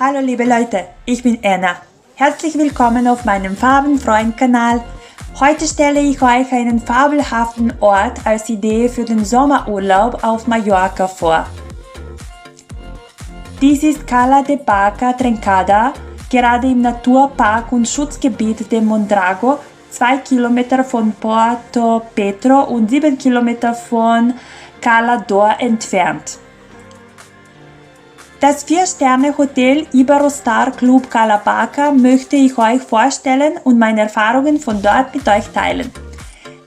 Hallo liebe Leute, ich bin Anna. Herzlich willkommen auf meinem Farbenfreund-Kanal. Heute stelle ich euch einen fabelhaften Ort als Idee für den Sommerurlaub auf Mallorca vor. Dies ist Cala de Barca Trencada, gerade im Naturpark und Schutzgebiet de Mondrago, 2 Kilometer von Porto Petro und 7 Kilometer von Cala d'Or entfernt. Das 4-Sterne-Hotel Iberostar Club Cala Barca möchte ich euch vorstellen und meine Erfahrungen von dort mit euch teilen.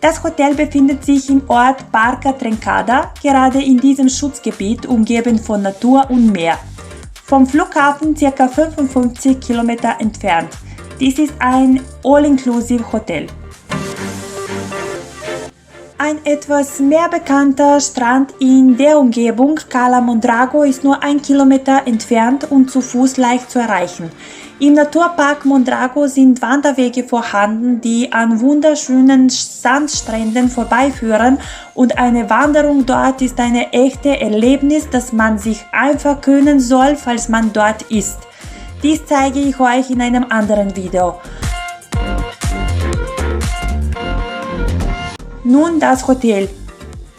Das Hotel befindet sich im Ort Barca Trencada, gerade in diesem Schutzgebiet, umgeben von Natur und Meer. Vom Flughafen ca. 55 Kilometer entfernt. Dies ist ein All-Inclusive-Hotel. Ein etwas mehr bekannter Strand in der Umgebung Cala Mondrago ist nur 1 Kilometer entfernt und zu Fuß leicht zu erreichen. Im Naturpark Mondrago sind Wanderwege vorhanden, die an wunderschönen Sandstränden vorbeiführen, und eine Wanderung dort ist ein echtes Erlebnis, das man sich einfach gönnen soll, falls man dort ist. Dies zeige ich euch in einem anderen Video. Nun das Hotel.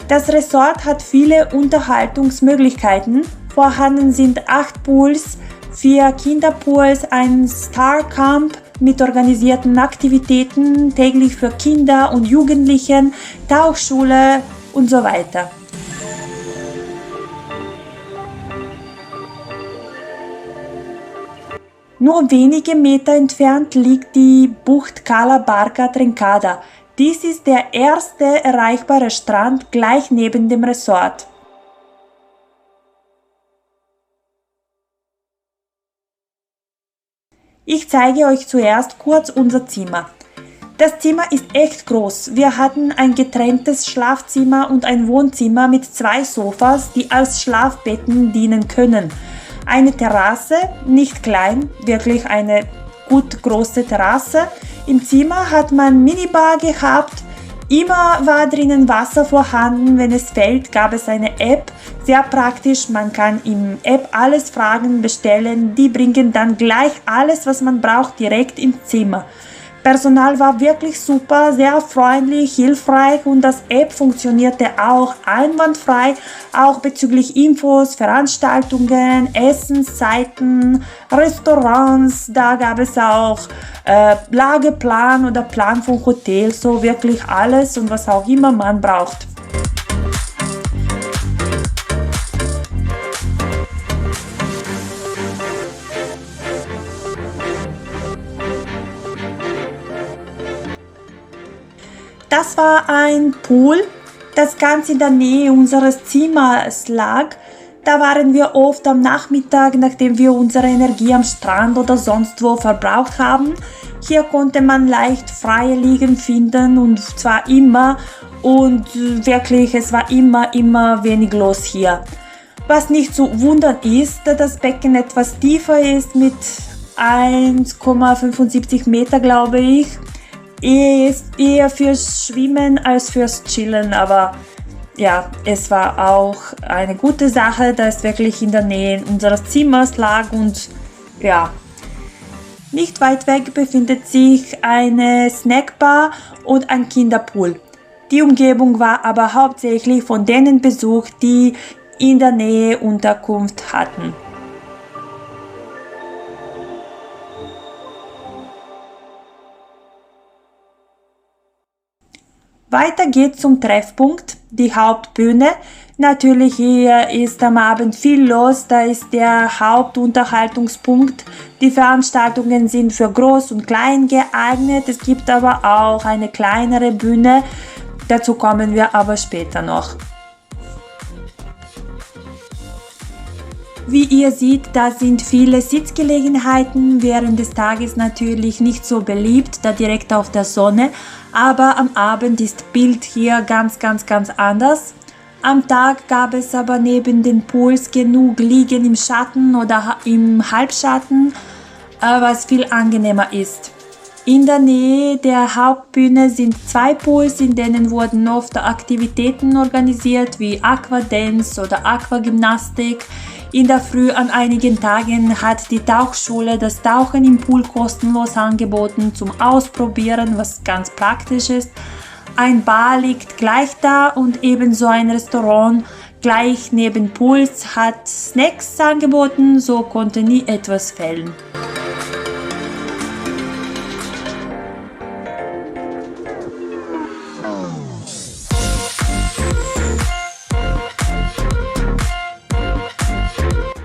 Das Resort hat viele Unterhaltungsmöglichkeiten. Vorhanden sind 8 Pools, 4 Kinderpools, ein Starcamp mit organisierten Aktivitäten täglich für Kinder und Jugendlichen, Tauchschule und so weiter. Nur wenige Meter entfernt liegt die Bucht Cala Barca Trencada. Dies ist der erste erreichbare Strand gleich neben dem Resort. Ich zeige euch zuerst kurz unser Zimmer. Das Zimmer ist echt groß. Wir hatten ein getrenntes Schlafzimmer und ein Wohnzimmer mit 2 Sofas, die als Schlafbetten dienen können. Eine Terrasse, nicht klein, wirklich eine gut große Terrasse. Im Zimmer hat man Minibar gehabt. Immer war drinnen Wasser vorhanden. Wenn es fehlt, gab es eine App. Sehr praktisch, man kann im App alles fragen, bestellen. Die bringen dann gleich alles, was man braucht, direkt ins Zimmer. Personal war wirklich super, sehr freundlich, hilfreich, und das App funktionierte auch einwandfrei, auch bezüglich Infos, Veranstaltungen, Essenszeiten, Restaurants. Da gab es auch Lageplan oder Plan vom Hotel, so wirklich alles und was auch immer man braucht. Das war ein Pool, das ganz in der Nähe unseres Zimmers lag. Da waren wir oft am Nachmittag, nachdem wir unsere Energie am Strand oder sonst wo verbraucht haben. Hier konnte man leicht freie Liegen finden, und zwar immer, und wirklich, es war immer wenig los hier. Was nicht zu wundern ist, da das Becken etwas tiefer ist mit 1,75 Meter, glaube ich. Ist eher fürs Schwimmen als fürs Chillen, aber ja, es war auch eine gute Sache, da es wirklich in der Nähe unseres Zimmers lag, und ja, nicht weit weg befindet sich eine Snackbar und ein Kinderpool. Die Umgebung war aber hauptsächlich von denen besucht, die in der Nähe Unterkunft hatten. Weiter geht's zum Treffpunkt, die Hauptbühne. Natürlich hier ist am Abend viel los, da ist der Hauptunterhaltungspunkt. Die Veranstaltungen sind für Groß und Klein geeignet, es gibt aber auch eine kleinere Bühne, dazu kommen wir aber später noch. Wie ihr seht, da sind viele Sitzgelegenheiten, während des Tages natürlich nicht so beliebt, da direkt auf der Sonne, aber am Abend ist Bild hier ganz anders. Am Tag gab es aber neben den Pools genug Liegen im Schatten oder im Halbschatten, was viel angenehmer ist. In der Nähe der Hauptbühne sind 2 Pools, in denen wurden oft Aktivitäten organisiert wie Aquadance oder Aquagymnastik. In der Früh an einigen Tagen hat die Tauchschule das Tauchen im Pool kostenlos angeboten zum Ausprobieren, was ganz praktisch ist. Ein Bar liegt gleich da und ebenso ein Restaurant gleich neben Pools hat Snacks angeboten, so konnte nie etwas fehlen.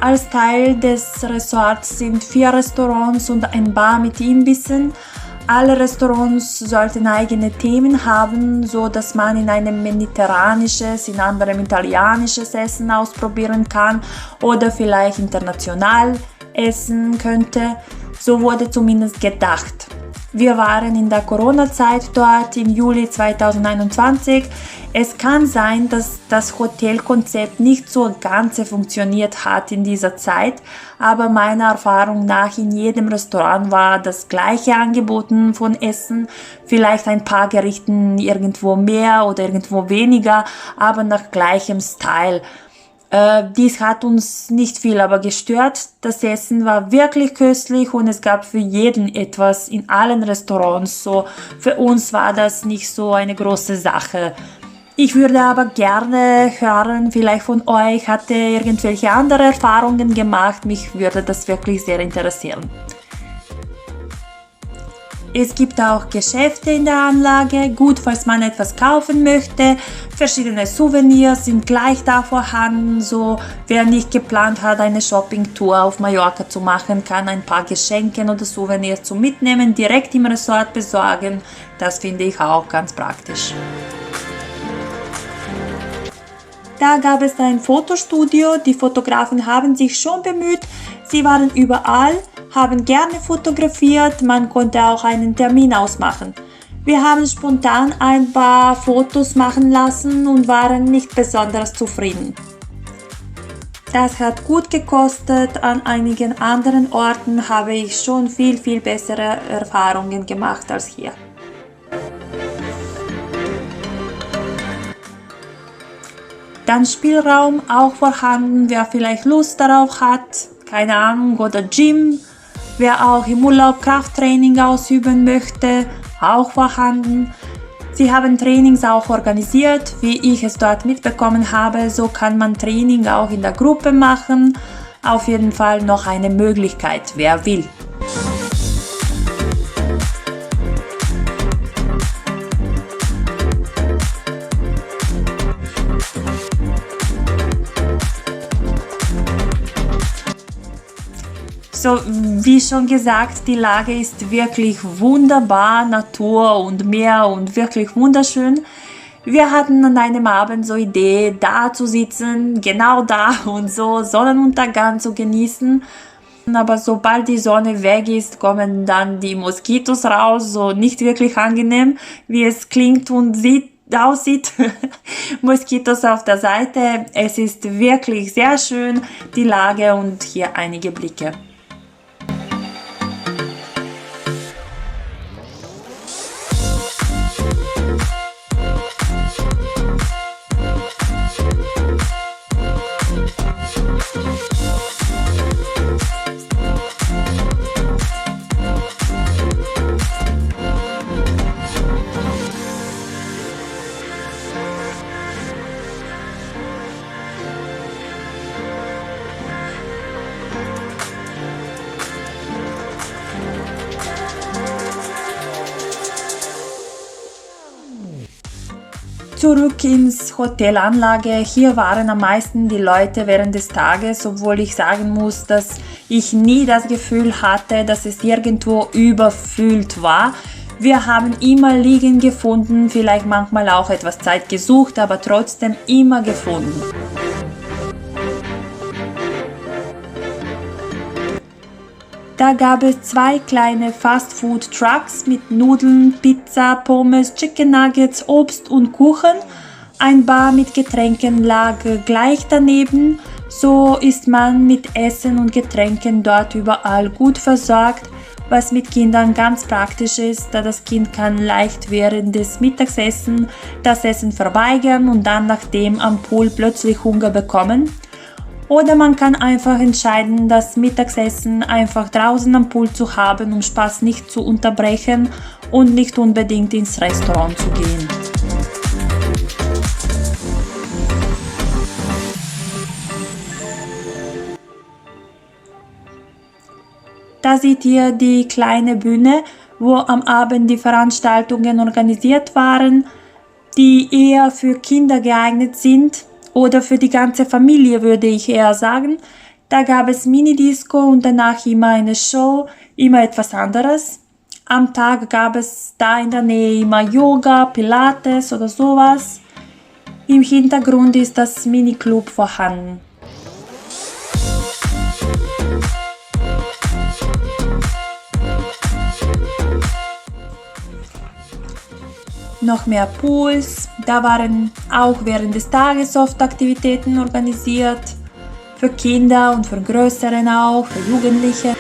Als Teil des Resorts sind 4 Restaurants und ein Bar mit Imbissen. Alle Restaurants sollten eigene Themen haben, so dass man in einem mediterranisches, in anderem italienisches Essen ausprobieren kann oder vielleicht international essen könnte. So wurde zumindest gedacht. Wir waren in der Corona-Zeit dort im Juli 2021. Es kann sein, dass das Hotelkonzept nicht so ganz funktioniert hat in dieser Zeit, aber meiner Erfahrung nach in jedem Restaurant war das gleiche angeboten von Essen, vielleicht ein paar Gerichten irgendwo mehr oder irgendwo weniger, aber nach gleichem Style. Dies hat uns nicht viel aber gestört. Das Essen war wirklich köstlich und es gab für jeden etwas in allen Restaurants. So, für uns war das nicht so eine große Sache. Ich würde aber gerne hören, vielleicht von euch, habt ihr irgendwelche andere Erfahrungen gemacht? Mich würde das wirklich sehr interessieren. Es gibt auch Geschäfte in der Anlage, gut, falls man etwas kaufen möchte. Verschiedene Souvenirs sind gleich da vorhanden, so wer nicht geplant hat, eine Shoppingtour auf Mallorca zu machen, kann ein paar Geschenke oder Souvenirs zum Mitnehmen direkt im Resort besorgen. Das finde ich auch ganz praktisch. Da gab es ein Fotostudio, die Fotografen haben sich schon bemüht, sie waren überall, haben gerne fotografiert, man konnte auch einen Termin ausmachen. Wir haben spontan ein paar Fotos machen lassen und waren nicht besonders zufrieden. Das hat gut gekostet, an einigen anderen Orten habe ich schon viel bessere Erfahrungen gemacht als hier. Dann Spielraum auch vorhanden, wer vielleicht Lust darauf hat, keine Ahnung, oder Gym, wer auch im Urlaub Krafttraining ausüben möchte, auch vorhanden. Sie haben Trainings auch organisiert, wie ich es dort mitbekommen habe, so kann man Training auch in der Gruppe machen. Auf jeden Fall noch eine Möglichkeit, wer will. So, wie schon gesagt, die Lage ist wirklich wunderbar, Natur und Meer und wirklich wunderschön. Wir hatten an einem Abend so Idee, da zu sitzen, genau da und so Sonnenuntergang zu genießen. Aber sobald die Sonne weg ist, kommen dann die Moskitos raus, so nicht wirklich angenehm, wie es klingt und aussieht. Moskitos auf der Seite. Es ist wirklich sehr schön, die Lage und hier einige Blicke. Zurück ins Hotelanlage. Hier waren am meisten die Leute während des Tages, obwohl ich sagen muss, dass ich nie das Gefühl hatte, dass es irgendwo überfüllt war. Wir haben immer Liegen gefunden, vielleicht manchmal auch etwas Zeit gesucht, aber trotzdem immer gefunden. Da gab es 2 kleine Fast-Food-Trucks mit Nudeln, Pizza, Pommes, Chicken Nuggets, Obst und Kuchen. Ein Bar mit Getränken lag gleich daneben. So ist man mit Essen und Getränken dort überall gut versorgt, was mit Kindern ganz praktisch ist, da das Kind kann leicht während des Mittagsessens das Essen verweigern und dann nach dem am Pool plötzlich Hunger bekommen. Oder man kann einfach entscheiden, das Mittagessen einfach draußen am Pool zu haben, um Spaß nicht zu unterbrechen und nicht unbedingt ins Restaurant zu gehen. Da seht ihr die kleine Bühne, wo am Abend die Veranstaltungen organisiert waren, die eher für Kinder geeignet sind oder für die ganze Familie, würde ich eher sagen. Da gab es Minidisco und danach immer eine Show, immer etwas anderes. Am Tag gab es da in der Nähe immer Yoga, Pilates oder sowas. Im Hintergrund ist das Miniclub vorhanden. Noch mehr Pools, da waren auch während des Tages oft Aktivitäten organisiert, für Kinder und für Größeren auch, für Jugendliche.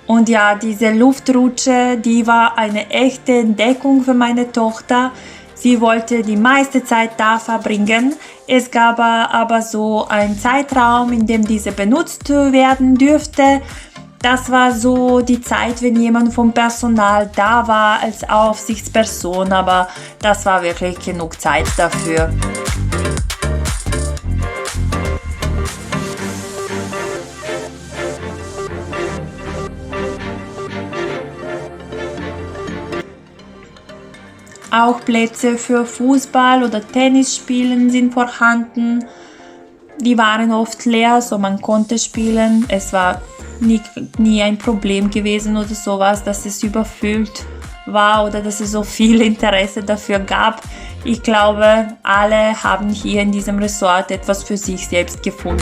Und ja, diese Luftrutsche, die war eine echte Entdeckung für meine Tochter. Sie wollte die meiste Zeit da verbringen. Es gab aber so einen Zeitraum, in dem diese benutzt werden dürfte. Das war so die Zeit, wenn jemand vom Personal da war als Aufsichtsperson, aber das war wirklich genug Zeit dafür. Auch Plätze für Fußball oder Tennisspielen sind vorhanden. Die waren oft leer, so man konnte spielen. Es war nie ein Problem gewesen oder sowas, dass es überfüllt war oder dass es so viel Interesse dafür gab. Ich glaube, alle haben hier in diesem Resort etwas für sich selbst gefunden.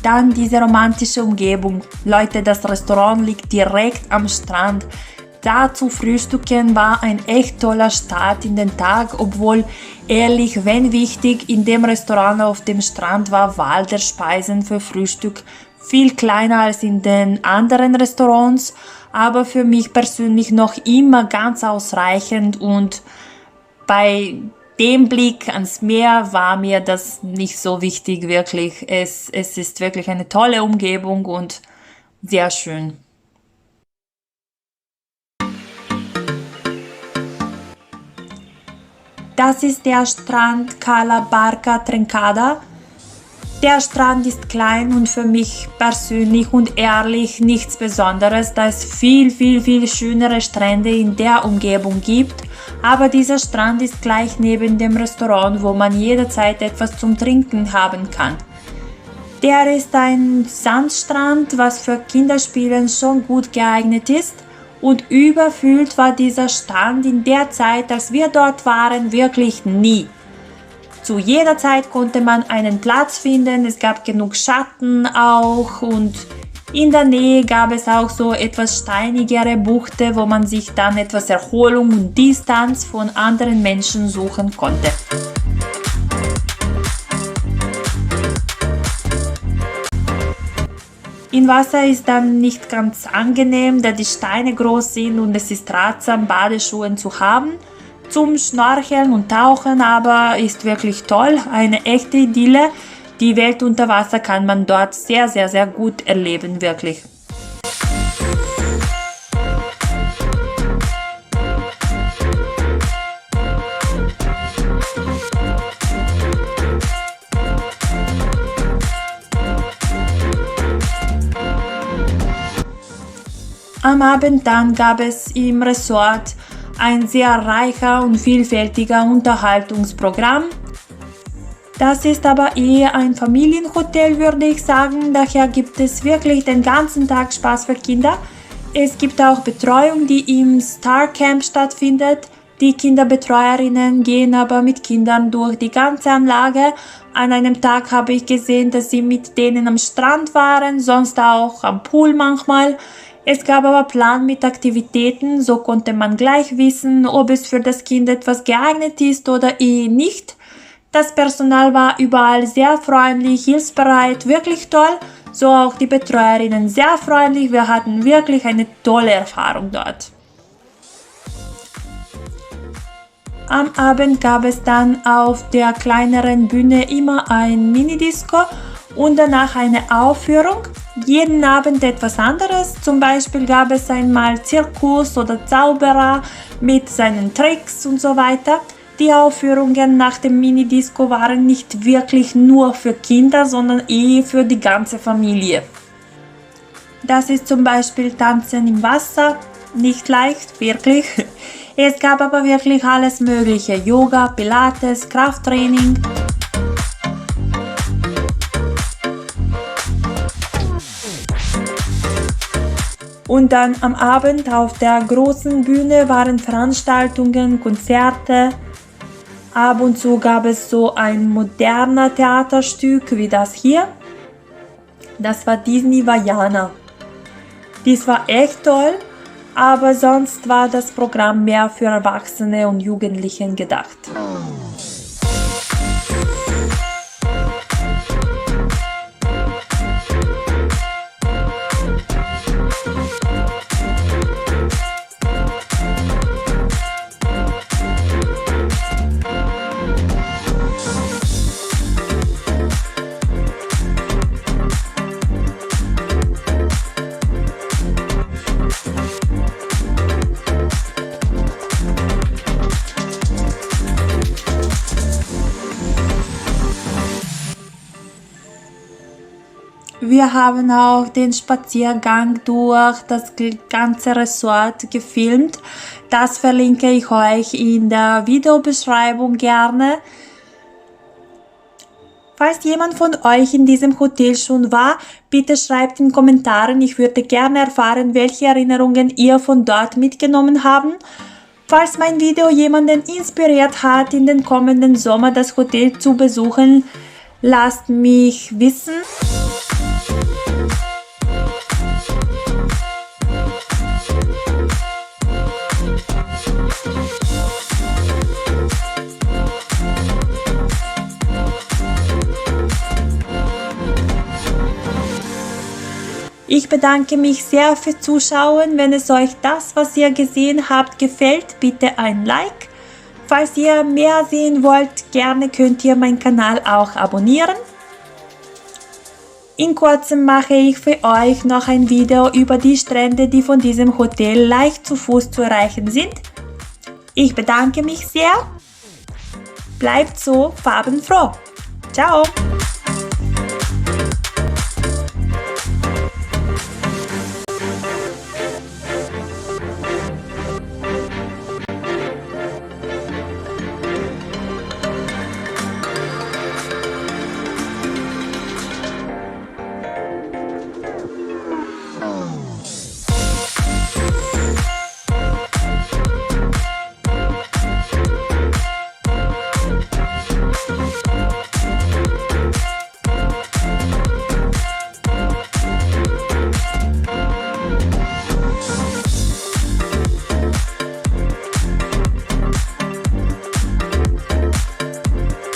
Dann diese romantische Umgebung. Leute, das Restaurant liegt direkt am Strand. Da zu frühstücken war ein echt toller Start in den Tag, obwohl ehrlich, wenn wichtig, in dem Restaurant auf dem Strand war Wahl der Speisen für Frühstück viel kleiner als in den anderen Restaurants, aber für mich persönlich noch immer ganz ausreichend und bei dem Blick ans Meer war mir das nicht so wichtig, wirklich. Es ist wirklich eine tolle Umgebung und sehr schön. Das ist der Strand Cala Barca Trencada. Der Strand ist klein und für mich persönlich und ehrlich nichts Besonderes, da es viel schönere Strände in der Umgebung gibt. Aber dieser Strand ist gleich neben dem Restaurant, wo man jederzeit etwas zum Trinken haben kann. Der ist ein Sandstrand, was für Kinderspielen schon gut geeignet ist. Und überfüllt war dieser Strand in der Zeit, als wir dort waren, wirklich nie. Zu jeder Zeit konnte man einen Platz finden, es gab genug Schatten auch und in der Nähe gab es auch so etwas steinigere Buchten, wo man sich dann etwas Erholung und Distanz von anderen Menschen suchen konnte. Im Wasser ist dann nicht ganz angenehm, da die Steine groß sind und es ist ratsam, Badeschuhe zu haben. Zum Schnorcheln und Tauchen aber ist wirklich toll, eine echte Idylle. Die Welt unter Wasser kann man dort sehr gut erleben, wirklich. Am Abend dann gab es im Resort ein sehr reicher und vielfältiger Unterhaltungsprogramm. Das ist aber eher ein Familienhotel, würde ich sagen. Daher gibt es wirklich den ganzen Tag Spaß für Kinder. Es gibt auch Betreuung, die im Star Camp stattfindet. Die Kinderbetreuerinnen gehen aber mit Kindern durch die ganze Anlage. An einem Tag habe ich gesehen, dass sie mit denen am Strand waren, sonst auch am Pool manchmal. Es gab aber Plan mit Aktivitäten, so konnte man gleich wissen, ob es für das Kind etwas geeignet ist oder eher nicht. Das Personal war überall sehr freundlich, hilfsbereit, wirklich toll. so auch die Betreuerinnen sehr freundlich. Wir hatten wirklich eine tolle Erfahrung dort. Am Abend gab es dann auf der kleineren Bühne immer ein Minidisco und danach eine Aufführung. Jeden Abend etwas anderes. Zum Beispiel gab es einmal Zirkus oder Zauberer mit seinen Tricks und so weiter. Die Aufführungen nach dem Minidisco waren nicht wirklich nur für Kinder, sondern für die ganze Familie. Das ist zum Beispiel Tanzen im Wasser. Nicht leicht, wirklich. Es gab aber wirklich alles Mögliche. Yoga, Pilates, Krafttraining. Und dann am Abend auf der großen Bühne waren Veranstaltungen, Konzerte. Ab und zu gab es so ein moderner Theaterstück wie das hier. Das war Disney Vaiana. Dies war echt toll, aber sonst war das Programm mehr für Erwachsene und Jugendlichen gedacht. Wir haben auch den Spaziergang durch das ganze Resort gefilmt. Das verlinke ich euch in der Videobeschreibung gerne. Falls jemand von euch in diesem Hotel schon war, bitte schreibt in Kommentaren. Ich würde gerne erfahren, welche Erinnerungen ihr von dort mitgenommen habt. Falls mein Video jemanden inspiriert hat, in den kommenden Sommer das Hotel zu besuchen, lasst mich wissen. Ich bedanke mich sehr fürs Zuschauen. Wenn es euch das, was ihr gesehen habt, gefällt, bitte ein Like. Falls ihr mehr sehen wollt, gerne könnt ihr meinen Kanal auch abonnieren. In kurzem mache ich für euch noch ein Video über die Strände, die von diesem Hotel leicht zu Fuß zu erreichen sind. Ich bedanke mich sehr. Bleibt so farbenfroh. Ciao!